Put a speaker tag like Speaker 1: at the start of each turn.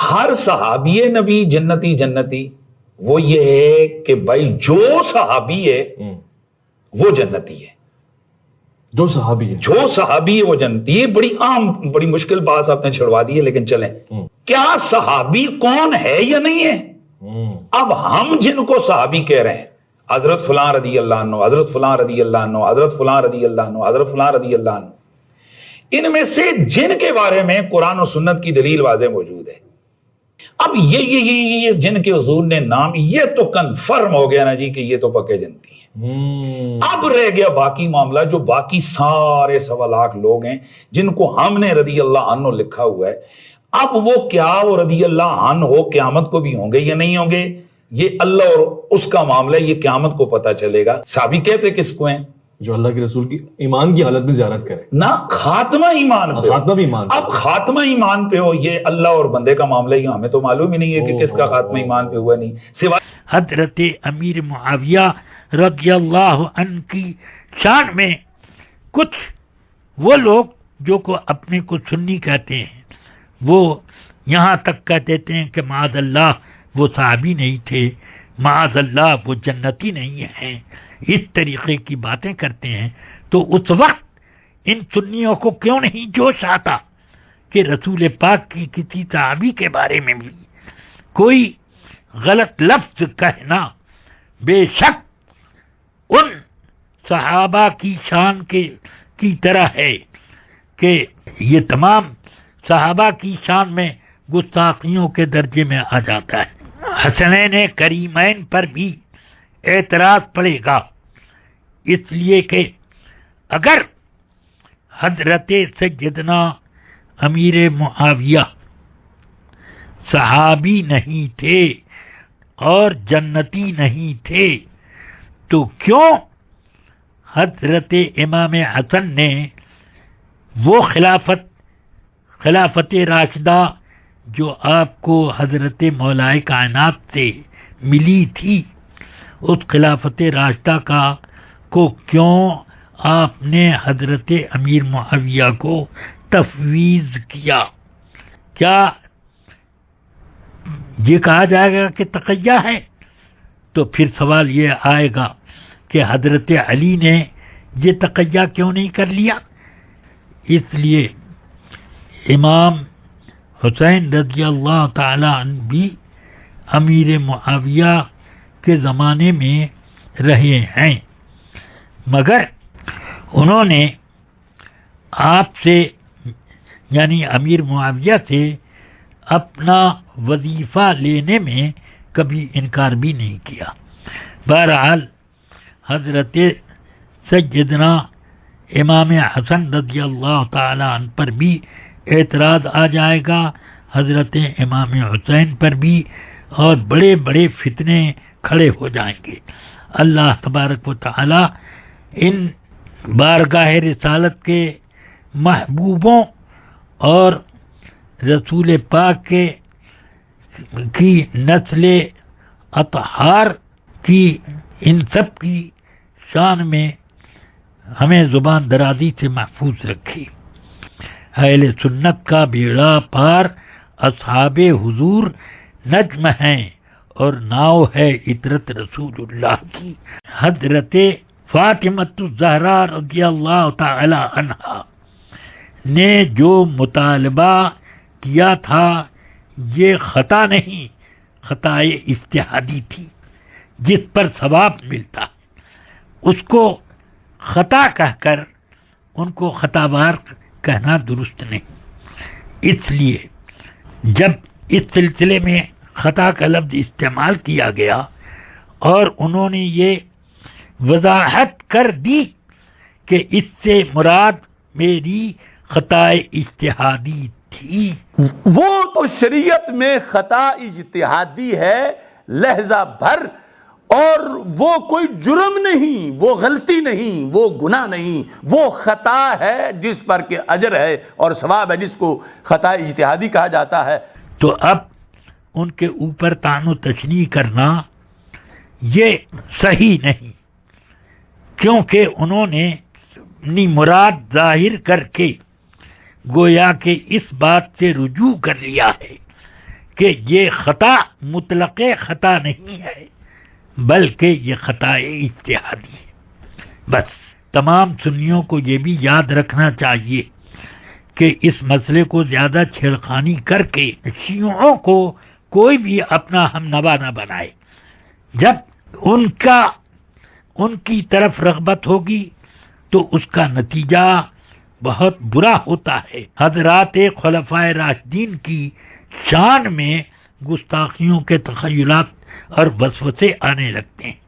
Speaker 1: ہر صحابی نبی جنتی جنتی وہ یہ ہے کہ بھائی جو صحابی ہے وہ جنتی ہے،
Speaker 2: جو صحابی ہے
Speaker 1: وہ جنتی ہے۔ بڑی عام بڑی مشکل بات آپ نے چھڑوا دی ہے، لیکن چلیں، کیا صحابی کون ہے یا نہیں ہے؟ اب ہم جن کو صحابی کہہ رہے ہیں، حضرت فلاں رضی اللہ عنہ، حضرت فلاں رضی اللہ عنہ، حضرت فلاں رضی اللہ عنہ، حضرت فلاں رضی اللہ عنہ، ان میں سے جن کے بارے میں قرآن و سنت کی دلیل واضح موجود ہے، اب یہ جن کے حضور نے نام، یہ تو کنفرم ہو گیا نا جی کہ یہ تو پکے جنتی ہیں۔ اب رہ گیا باقی معاملہ، جو باقی سارے 1.25 لاکھ لوگ ہیں جن کو ہم نے رضی اللہ عنہ لکھا ہوا ہے، اب وہ کیا وہ رضی اللہ عنہ ہو قیامت کو بھی ہوں گے یا نہیں ہوں گے، یہ اللہ اور اس کا معاملہ، یہ قیامت کو پتہ چلے گا۔ صحابی کہتے کس کو ہیں؟
Speaker 2: جو اللہ کے رسول کی ایمان کی حالت میں زیارت کرے،
Speaker 1: نہ خاتمہ ایمان پہ،
Speaker 2: خاتمہ بھی ایمان،
Speaker 1: اب خاتمہ ایمان پہ ہو، یہ اللہ اور بندے کا معاملہ ہی ہمیں تو معلوم ہی نہیں ہے کہ کس کا خاتمہ ایمان پہ ہوا نہیں، سوائے
Speaker 3: حضرت امیر معاویہ رضی اللہ عنہ کی شان میں کچھ وہ لوگ جو کو اپنے کو سنی کہتے ہیں، وہ یہاں تک کہہ دیتے ہیں کہ معاذ اللہ وہ صحابی نہیں تھے، معاذ اللہ وہ جنتی نہیں ہیں، اس طریقے کی باتیں کرتے ہیں۔ تو اس وقت ان سنیوں کو کیوں نہیں جوش آتا کہ رسول پاک کی کسی صحابی کے بارے میں بھی کوئی غلط لفظ کہنا بے شک ان صحابہ کی شان کی طرح ہے کہ یہ تمام صحابہ کی شان میں گستاخیوں کے درجے میں آ جاتا ہے۔ حسنین کریمین پر بھی اعتراض پڑے گا، اس لیے کہ اگر حضرت سیدنا امیر معاویہ صحابی نہیں تھے اور جنتی نہیں تھے تو کیوں حضرت امام حسن نے وہ خلافت راشدہ جو آپ کو حضرت مولائے کائنات سے ملی تھی، اس خلافت راشدہ کو کیوں آپ نے حضرت امیر معاویہ کو تفویض کیا؟ کیا یہ کہا جائے گا کہ تقیہ ہے؟ تو پھر سوال یہ آئے گا کہ حضرت علی نے یہ تقیہ کیوں نہیں کر لیا؟ اس لیے امام حسین رضی اللہ تعالی عنہ بھی امیر معاویہ کے زمانے میں رہے ہیں، مگر انہوں نے آپ سے یعنی امیر معاویہ سے اپنا وظیفہ لینے میں کبھی انکار بھی نہیں کیا۔ بہرحال حضرت سیدنا امام حسن رضی اللہ تعالی عنہ پر بھی اعتراض آ جائے گا، حضرت امام حسین پر بھی، اور بڑے بڑے فتنے کھڑے ہو جائیں گے۔ اللہ تبارک و تعالی ان بارگاہ رسالت کے محبوبوں اور رسول پاک کی نسل اطہار کی ان سب کی شان میں ہمیں زبان درازی سے محفوظ رکھی۔ اہل سنت کا بیڑا پار اصحاب حضور نجم ہیں اور ناؤ ہے عطرت رسول اللہ کی۔ حضرت فاطمہ الزہرا رضی اللہ تعالی عنہا نے جو مطالبہ کیا تھا یہ خطا نہیں، خطائے اجتہادی تھی جس پر ثواب ملتا، اس کو خطا کہہ کر ان کو خطا بار کہنا درست نہیں۔ اس لیے جب اس سلسلے میں خطا کا لفظ استعمال کیا گیا اور انہوں نے یہ وضاحت کر دی کہ اس سے مراد میری خطائے اجتہادی تھی،
Speaker 4: وہ تو شریعت میں خطا اجتہادی ہے لہجہ بھر، اور وہ کوئی جرم نہیں، وہ غلطی نہیں، وہ گناہ نہیں، وہ خطا ہے جس پر کہ اجر ہے اور ثواب ہے، جس کو خطا اجتہادی کہا جاتا ہے۔
Speaker 3: تو اب ان کے اوپر طعن و تشنیع کرنا یہ صحیح نہیں، کیونکہ انہوں نے اپنی مراد ظاہر کر کے گویا کہ اس بات سے رجوع کر لیا ہے کہ یہ خطا مطلق خطا نہیں ہے بلکہ یہ خطا اجتہادی ہے۔ بس تمام سنیوں کو یہ بھی یاد رکھنا چاہیے کہ اس مسئلے کو زیادہ چھیڑخانی کر کے شیعوں کو کوئی بھی اپنا ہم نوا نہ بنائے۔ جب ان کی طرف رغبت ہوگی تو اس کا نتیجہ بہت برا ہوتا ہے۔ حضرات خلفائے راشدین کی شان میں گستاخیوں کے تخیلات اور وسوسے آنے لگتے ہیں۔